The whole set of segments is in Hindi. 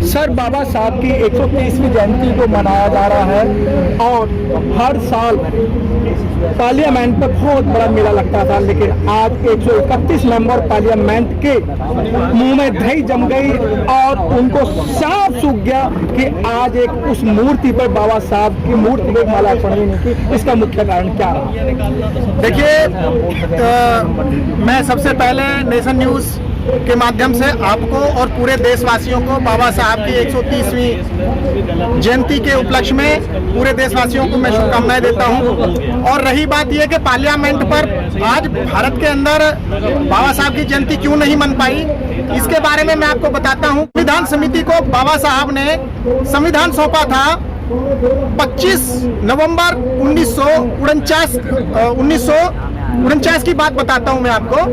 सर, बाबा साहब की 130वीं जयंती को मनाया जा रहा है और हर साल पार्लियामेंट पर बहुत बड़ा मेला लगता था, लेकिन आज 131 मेंबर पार्लियामेंट के मुंह में दही जम गई और उनको साफ सूख गया कि आज एक उस मूर्ति पर बाबा साहब की मूर्ति पर माला अर्पण नहीं की। इसका मुख्य कारण क्या रहा? देखिए, मैं सबसे पहले नेशन न्यूज़ के माध्यम से आपको और पूरे देशवासियों को बाबा साहब की 130वीं जयंती के उपलक्ष्य में पूरे देशवासियों को मैं शुभकामनाएं देता हूं। और रही बात यह कि पार्लियामेंट पर आज भारत के अंदर बाबा साहब की जयंती क्यों नहीं मन पाई, इसके बारे में मैं आपको बताता हूं। संविधान समिति को बाबा साहब ने संविधान सौंपा था 25 नवंबर 1949 की बात बताता हूं मैं आपको।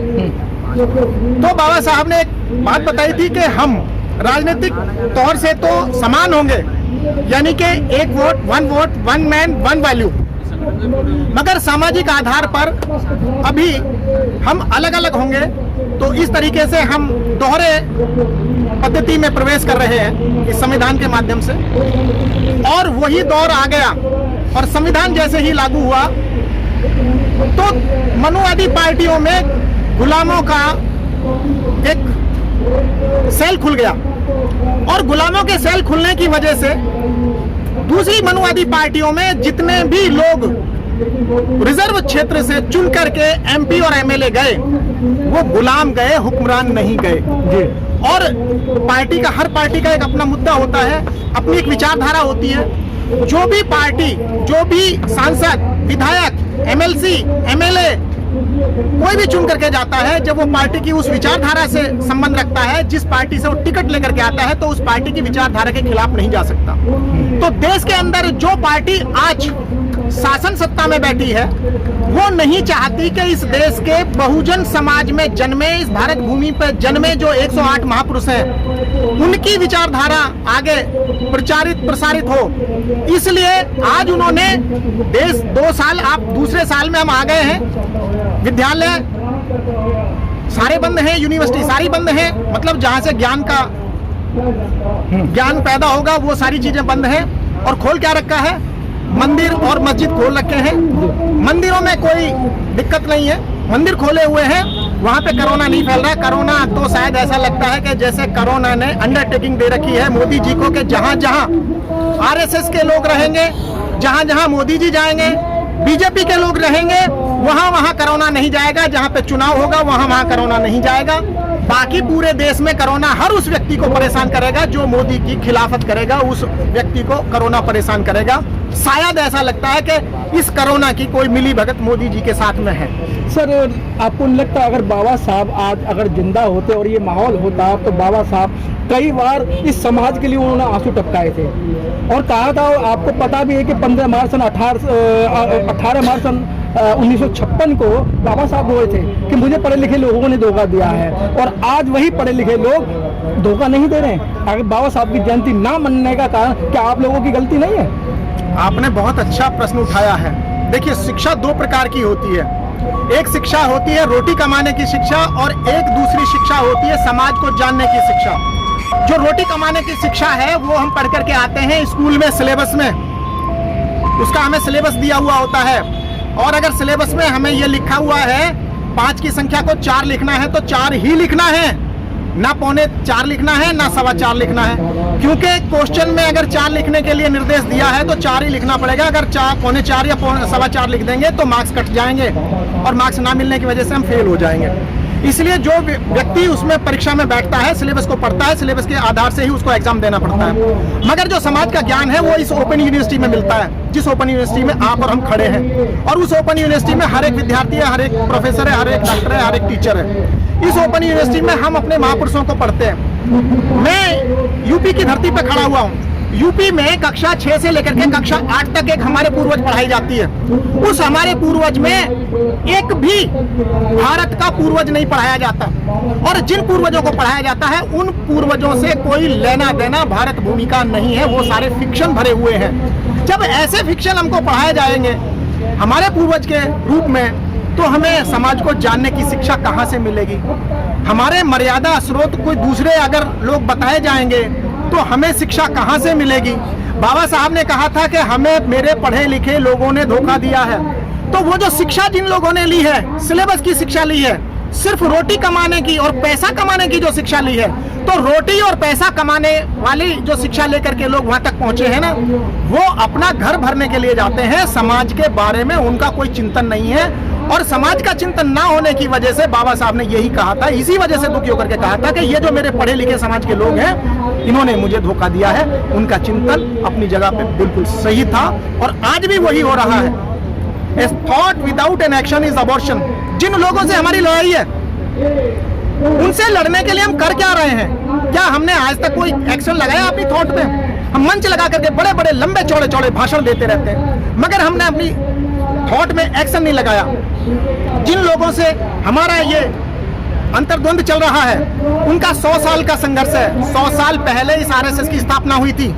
तो बाबा साहब ने एक बात बताई थी कि हम राजनीतिक तौर से तो समान होंगे, यानी कि एक vote, one man, one value, मगर सामाजिक आधार पर अभी हम अलग अलग होंगे। तो इस तरीके से हम दोहरे पद्धति में प्रवेश कर रहे हैं इस संविधान के माध्यम से, और वही दौर आ गया और संविधान जैसे ही लागू हुआ तो मनुवादी पार्टियों में गुलामों का एक सेल खुल गया, और गुलामों के सेल खुलने की वजह से दूसरी मनुवादी पार्टियों में जितने भी लोग रिजर्व क्षेत्र से चुन करके एमपी और एमएलए गए, वो गुलाम गए, हुक्मरान नहीं गए। और हर पार्टी का एक अपना मुद्दा होता है, अपनी एक विचारधारा होती है। जो भी पार्टी, जो भी सांसद, विधायक, एमएलसी, एमएलए कोई भी चुन करके जाता है, जब वो पार्टी की उस विचारधारा से संबंध रखता है, जिस पार्टी से वो टिकट लेकर के आता है, तो उस पार्टी की विचारधारा के खिलाफ नहीं जा सकता। तो देश के अंदर जो पार्टी आज शासन सत्ता में बैठी है, वो नहीं चाहती कि इस देश के बहुजन समाज में जन्मे, इस भारत भूमि पर जन्मे जो 108 महापुरुष हैं, उनकी विचारधारा आगे प्रसारित हो। इसलिए आज उन्होंने देश 2 साल, आप दूसरे साल में हम आ गए हैं, विद्यालय सारे बंद हैं, यूनिवर्सिटी सारी बंद हैं, मतलब जहां से ज्ञान पैदा होगा वो सारी चीजें बंद हैं। और खोल क्या रखा है? मंदिर और मस्जिद खोल रखे हैं। मंदिरों में कोई दिक्कत नहीं है, मंदिर खोले हुए हैं, वहां पे कोरोना नहीं फैल रहा। कोरोना तो शायद ऐसा लगता है कि जैसे कोरोना ने अंडरटेकिंग दे रखी है मोदी जी को कि जहां जहां आरएसएस के लोग रहेंगे, जहां जहां मोदी जी जाएंगे, बीजेपी के लोग रहेंगे, वहां वहां कोरोना नहीं जाएगा। जहां पे चुनाव होगा वहां वहां कोरोना नहीं जाएगा। बाकी पूरे देश में कोरोना हर उस व्यक्ति को परेशान करेगा जो मोदी की खिलाफत करेगा, उस व्यक्ति को कोरोना परेशान करेगा। शायद ऐसा लगता है कि इस कोरोना की कोई मिली भगत मोदी जी के साथ में है। सर, आपको नहीं लगता अगर बाबा साहब आज अगर जिंदा होते और ये माहौल होता तो बाबा साहब कई बार इस समाज के लिए उन्होंने आंसू टपकाए थे और कहा था, आपको पता भी है कि 18 मार्च सन 1956 को बाबा साहब बोले थे कि मुझे पढ़े लिखे लोगों ने धोखा दिया है, और आज वही पढ़े लिखे लोग धोखा नहीं दे रहे हैं। अगर बाबा साहब की जयंती ना मनने का कारण क्या आप लोगों की गलती नहीं है? आपने बहुत अच्छा प्रश्न उठाया है। देखिए, शिक्षा 2 प्रकार की होती है। एक शिक्षा होती है रोटी कमाने की शिक्षा, और एक दूसरी शिक्षा होती है समाज को जानने की शिक्षा। जो रोटी कमाने की शिक्षा है वो हम पढ़ करके आते हैं स्कूल में, सिलेबस में, उसका हमें सिलेबस दिया हुआ होता है। और अगर सिलेबस में हमें ये लिखा हुआ है 5 की संख्या को 4 लिखना है तो 4 ही लिखना है, ना 4.25 लिखना है, ना 4.25 लिखना है। क्योंकि क्वेश्चन में अगर 4 लिखने के लिए निर्देश दिया है तो 4 ही लिखना पड़ेगा। अगर 4.25 या 4.25 लिख देंगे तो मार्क्स कट जाएंगे, और मार्क्स ना मिलने की वजह से हम फेल हो जाएंगे। इसलिए जो व्यक्ति उसमें परीक्षा में बैठता है, सिलेबस को पढ़ता है, सिलेबस के आधार से ही उसको एग्जाम देना पड़ता है। मगर जो समाज का ज्ञान है वो इस ओपन यूनिवर्सिटी में मिलता है, जिस ओपन यूनिवर्सिटी में आप और हम खड़े हैं। और उस ओपन यूनिवर्सिटी में हर एक विद्यार्थी है, हर एक प्रोफेसर है, हर एक डॉक्टर है, हर एक टीचर है। इस ओपन यूनिवर्सिटी में हम अपने महापुरुषों को पढ़ते हैं। मैं यूपी की धरती पर खड़ा हुआ हूँ। यूपी में कक्षा 6 से लेकर के कक्षा 8 तक एक हमारे पूर्वज पढ़ाई जाती है। उस हमारे पूर्वज में एक भी भारत का पूर्वज नहीं पढ़ाया जाता, और जिन पूर्वजों को पढ़ाया जाता है उन पूर्वजों से कोई लेना देना भारत भूमि का नहीं है, वो सारे फिक्शन भरे हुए हैं। जब ऐसे फिक्शन हमको पढ़ाए जाएंगे हमारे पूर्वज के रूप में, तो हमें समाज को जानने की शिक्षा कहाँ से मिलेगी? हमारे मर्यादा स्रोत कोई दूसरे अगर लोग बताए जाएंगे तो हमें शिक्षा कहाँ से मिलेगी? बाबा साहब ने कहा था कि हमें मेरे पढ़े लिखे लोगों ने धोखा दिया है। तो वो जो शिक्षा जिन लोगों ने ली है, सिलेबस की शिक्षा ली है, सिर्फ रोटी कमाने की और पैसा कमाने की जो शिक्षा ली है, तो रोटी और पैसा कमाने वाली जो शिक्षा लेकर के लोग वहां तक पहुंचे हैं ना, वो अपना घर भरने के लिए जाते हैं। समाज के बारे में उनका कोई चिंतन नहीं है, और समाज का चिंतन ना होने की वजह से बाबा साहब ने यही कहा था, इसी वजह से दुखी होकर के कहा था कि ये जो मेरे पढ़े लिखे समाज के लोग हैं, इन्होंने मुझे धोखा दिया है। उनका चिंतन अपनी जगह पे बिल्कुल सही था, और आज भी वही हो रहा है। A thought without an action is abortion। जिन लोगों से हमारी लड़ाई है, उनसे लड़ने के लिए हम कर क्या रहे हैं? क्या हमने आज तक कोई एक्शन लगाया अपनी थॉट पे? हम मंच लगा करके बड़े बड़े लंबे चौड़े चौड़े भाषण देते रहते हैं, मगर हमने अपनी थॉट में एक्शन नहीं लगाया। जिन लोगों से हमारा ये अंतर्द्वंद चल रहा है, उनका 100 साल का संघर्ष है। 100 साल पहले इस आरएसएस की स्थापना हुई थी।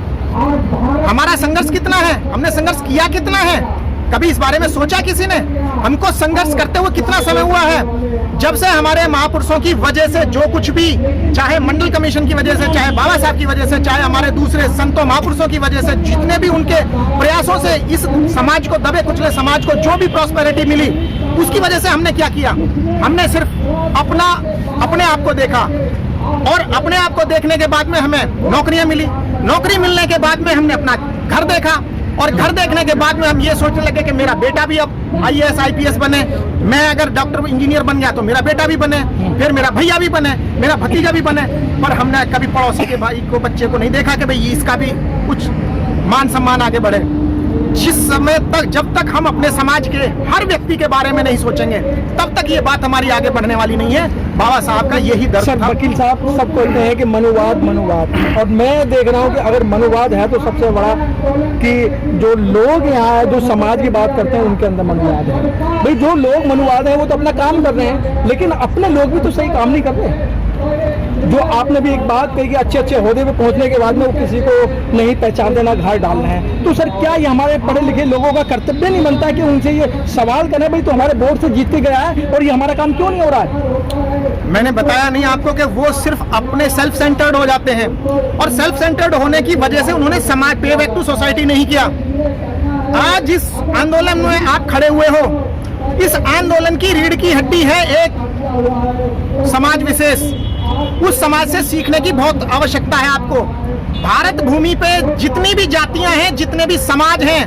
हमारा संघर्ष कितना है? हमने संघर्ष किया कितना है? कभी इस बारे में सोचा किसी ने? हमको संघर्ष करते हुए कितना समय हुआ है? जब से हमारे महापुरुषों की वजह से जो कुछ भी, चाहे मंडल कमीशन की वजह से, चाहे बाबा साहब की वजह से, चाहे हमारे दूसरे संतों महापुरुषों की वजह से, जितने भी उनके प्रयासों से इस समाज को, दबे कुचले समाज को जो भी प्रॉस्पेरिटी मिली, उसकी वजह से हमने क्या किया? हमने सिर्फ अपने आप को देखा, और अपने आप को देखने के बाद में हमें नौकरियां मिली। नौकरी मिलने के बाद में हमने अपना घर देखा, और घर देखने के बाद में हम ये सोचने लगे कि मेरा बेटा भी अब IAS IPS बने, मैं अगर डॉक्टर इंजीनियर बन गया तो मेरा बेटा भी बने, फिर मेरा भैया भी बने, मेरा भतीजा भी बने। पर हमने कभी पड़ोसी के भाई को, बच्चे को नहीं देखा कि भाई इसका भी कुछ मान सम्मान आगे बढ़े। जिस समय तक, जब तक हम अपने समाज के हर व्यक्ति के बारे में नहीं सोचेंगे, तब तक ये बात हमारी आगे बढ़ने वाली नहीं है। बाबा साहब का यही दर्द था। वकील साहब सब कहते हैं कि मनुवाद, और मैं देख रहा हूँ कि अगर मनुवाद है तो सबसे बड़ा कि जो लोग यहाँ जो समाज की बात करते हैं उनके अंदर मनुवाद है। भाई जो लोग मनुवाद है वो तो अपना काम कर रहे हैं, लेकिन अपने लोग भी तो सही काम नहीं कर रहे। जो आपने भी एक बात कही कि अच्छे अच्छे ओहदे पे पहुंचने के बाद में वो किसी को नहीं पहचान देना, घर डालना है, तो सर क्या ये हमारे पढ़े लिखे लोगों का कर्तव्य नहीं बनता है कि उनसे ये सवाल करें, भाई तो हमारे वोट से जीत के गया है और ये हमारा काम क्यों नहीं हो रहा है? मैंने बताया नहीं आपको कि वो सिर्फ अपने सेल्फ सेंटर्ड हो जाते हैं, और सेल्फ सेंटर्ड होने की वजह से उन्होंने समाज पे बैक टू सोसाइटी नहीं किया। आज इस आंदोलन में आप खड़े हुए हो, इस आंदोलन की रीढ़ की हड्डी है एक समाज विशेष। उस समाज से सीखने की बहुत आवश्यकता है आपको। भारत भूमि पे जितनी भी जातियां हैं, जितने भी समाज हैं,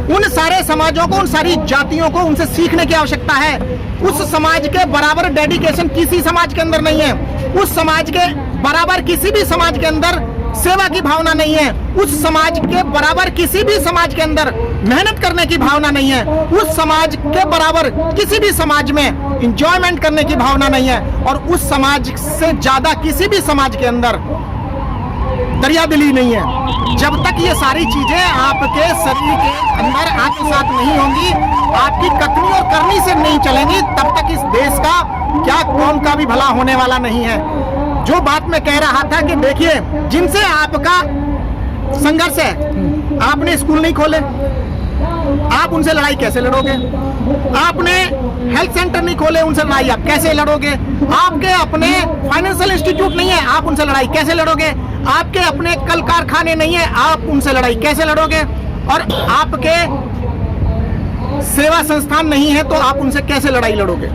उन सारे समाजों को, उन सारी जातियों को उनसे सीखने की आवश्यकता है। उस समाज के बराबर डेडिकेशन किसी समाज के अंदर नहीं है। उस समाज के बराबर किसी भी समाज के अंदर सेवा की भावना नहीं है। उस समाज के बराबर किसी भी समाज के अंदर मेहनत करने की भावना नहीं है। उस समाज के बराबर किसी भी समाज में एंजॉयमेंट करने की भावना नहीं है। और उस समाज से ज्यादा किसी भी समाज के अंदर दरियादिली नहीं है। जब तक ये सारी चीजें आपके शरीर के अंदर आत्मसात नहीं होंगी, आपकी कथनी और करनी से नहीं चलेंगी, तब तक इस देश का क्या कौम का भी भला होने वाला नहीं है। जो बात मैं कह रहा था कि देखिए, जिनसे आपका संघर्ष है, आपने स्कूल नहीं खोले, आप उनसे लड़ाई कैसे लड़ोगे? आपने हेल्थ सेंटर नहीं खोले, उनसे लड़ाई आप कैसे लड़ोगे? आपके अपने फाइनेंशियल इंस्टीट्यूट नहीं है, आप उनसे लड़ाई कैसे लड़ोगे? आपके अपने कल कारखाने नहीं है, आप उनसे लड़ाई कैसे लड़ोगे? और आपके सेवा संस्थान नहीं है तो आप उनसे कैसे लड़ाई लड़ोगे?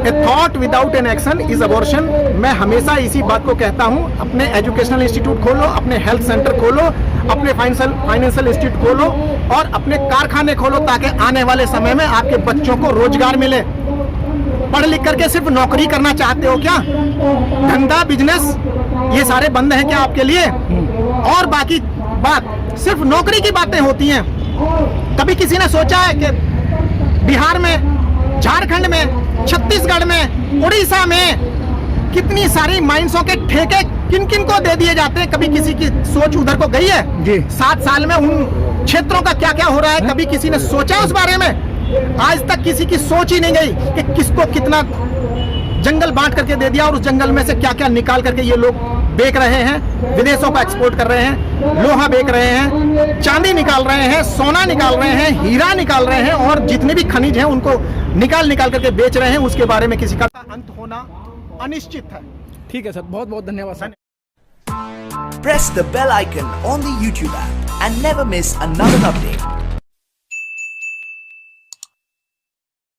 A thought without an action is abortion. मैं हमेशा इसी बात को कहता हूं। अपने एजुकेशनल इंस्टीट्यूट खोलो, अपने हेल्थ सेंटर खोलो, अपने फाइनेंशियल इंस्टीट्यूट खोलो और अपने कारखाने खोलो, ताकि आने वाले समय में आपके बच्चों को रोजगार मिले। पढ़ लिख करके सिर्फ नौकरी करना चाहते हो क्या? धंधा, बिजनेस, ये सारे बंद हैं क्या आपके लिए? और बाकी बात सिर्फ नौकरी की बातें होती हैं। कभी किसी ने सोचा है कि बिहार में, झारखंड में, छत्तीसगढ़ में, उड़ीसा में कितनी सारी माइंसों के ठेके किन किन को दे दिए जाते हैं? कभी किसी की सोच उधर को गई है? जी। 7 साल में उन क्षेत्रों का क्या क्या हो रहा है, कभी किसी ने सोचा उस बारे में? आज तक किसी की सोच ही नहीं गई कि किसको कितना जंगल बांट करके दे दिया और उस जंगल में से क्या क्या निकाल करके ये लोग बेच रहे हैं, विदेशों का एक्सपोर्ट कर रहे हैं, लोहा बेच रहे हैं, चांदी निकाल रहे हैं, सोना निकाल रहे हैं, हीरा निकाल रहे हैं, और जितने भी खनिज हैं उनको निकाल करके बेच रहे हैं। उसके बारे में किसी का अंत होना अनिश्चित है। ठीक है सर, बहुत बहुत धन्यवाद sir. Press the bell icon on the YouTube app and never miss another update.